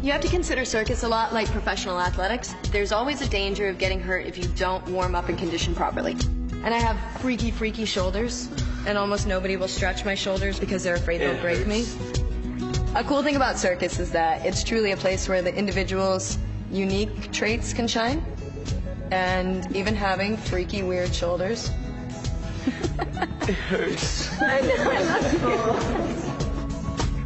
You have to consider circus a lot like professional athletics. There's always a danger of getting hurt if you don't warm up and condition properly. And I have freaky, freaky shoulders, and almost nobody will stretch my shoulders because they're afraid they'll break me. A cool thing about circus is that it's truly a place where the individual's unique traits can shine. And even having freaky, weird shoulders. It hurts. I know, that's cool.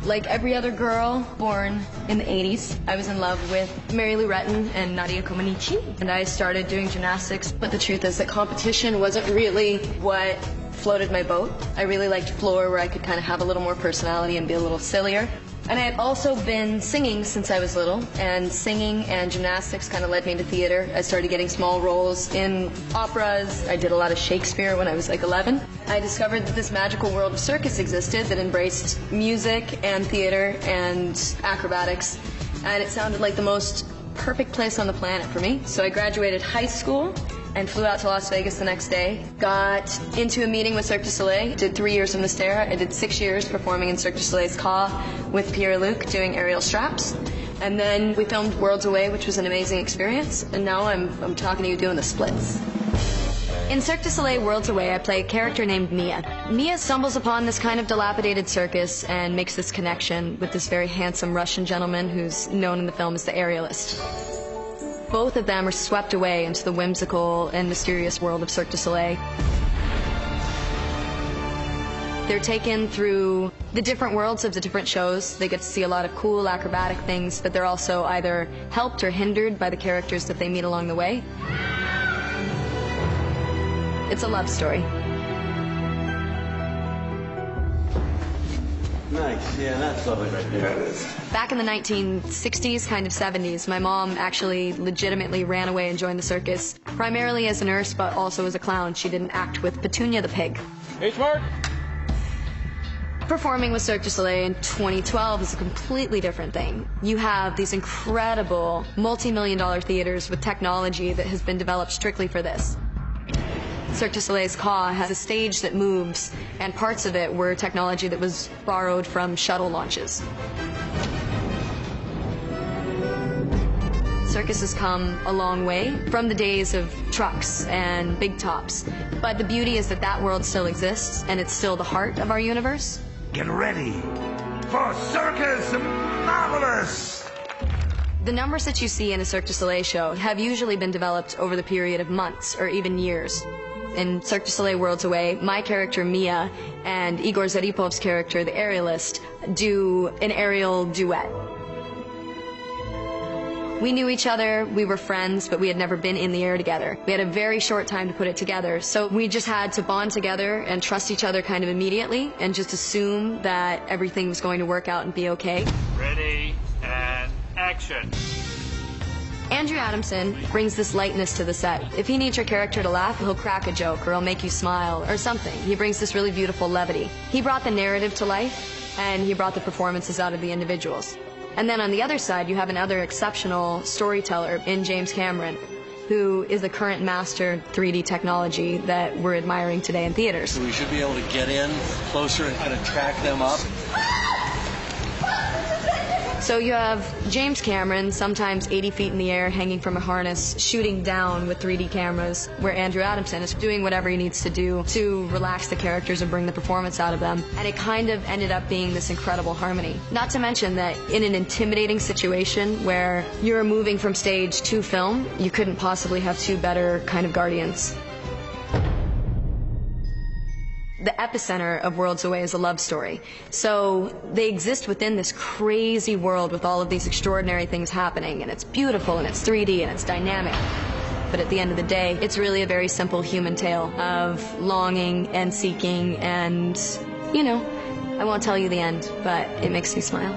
Like every other girl born in the 80s, I was in love with Mary Lou Retton and Nadia Comaneci. And I started doing gymnastics, but the truth is that competition wasn't really what floated my boat. I really liked floor where I could kind of have a little more personality and be a little sillier. And I had also been singing since I was little, and singing and gymnastics kind of led me to theater. I started getting small roles in operas. I did a lot of Shakespeare when I was like 11. I discovered that this magical world of circus existed that embraced music and theater and acrobatics, and it sounded like the most perfect place on the planet for me. So I graduated high school and flew out to Las Vegas the next day, got into a meeting with Cirque du Soleil, did 3 years in Mystera. I did 6 years performing in Cirque du Soleil's Ka with Pierre-Luc doing aerial straps. And then we filmed Worlds Away, which was an amazing experience. And now I'm talking to you doing the splits. In Cirque du Soleil Worlds Away, I play a character named Mia. Mia stumbles upon this kind of dilapidated circus and makes this connection with this very handsome Russian gentleman who's known in the film as the aerialist. Both of them are swept away into the whimsical and mysterious world of Cirque du Soleil. They're taken through the different worlds of the different shows. They get to see a lot of cool acrobatic things, but they're also either helped or hindered by the characters that they meet along the way. It's a love story. Nice, yeah, that's lovely right there. It is. Back in the 1960s, kind of 70s, my mom actually legitimately ran away and joined the circus, primarily as a nurse, but also as a clown. She did an act with Petunia the pig. Hey, Smart! Performing with Cirque du Soleil in 2012 is a completely different thing. You have these incredible multi-million-dollar theaters with technology that has been developed strictly for this. Cirque du Soleil's Ka has a stage that moves, and parts of it were technology that was borrowed from shuttle launches. Circus has come a long way from the days of trucks and big tops, but the beauty is that that world still exists, and it's still the heart of our universe. Get ready for Circus Marvelous! The numbers that you see in a Cirque du Soleil show have usually been developed over the period of months or even years. In Cirque du Soleil Worlds Away, my character Mia and Igor Zaripov's character, the aerialist, do an aerial duet. We knew each other, we were friends, but we had never been in the air together. We had a very short time to put it together, so we just had to bond together and trust each other kind of immediately and just assume that everything was going to work out and be okay. Ready, and action. Andrew Adamson brings this lightness to the set. If he needs your character to laugh, he'll crack a joke or he'll make you smile or something. He brings this really beautiful levity. He brought the narrative to life, and he brought the performances out of the individuals. And then on the other side, you have another exceptional storyteller in James Cameron, who is the current master 3D technology that we're admiring today in theaters. So we should be able to get in closer and kind of track them up. So you have James Cameron, sometimes 80 feet in the air, hanging from a harness, shooting down with 3D cameras, where Andrew Adamson is doing whatever he needs to do to relax the characters and bring the performance out of them. And it kind of ended up being this incredible harmony. Not to mention that in an intimidating situation where you're moving from stage to film, you couldn't possibly have two better kind of guardians. The epicenter of Worlds Away is a love story. So they exist within this crazy world with all of these extraordinary things happening, and it's beautiful, and it's 3D, and it's dynamic. But at the end of the day, it's really a very simple human tale of longing and seeking, and, you know, I won't tell you the end, but it makes me smile.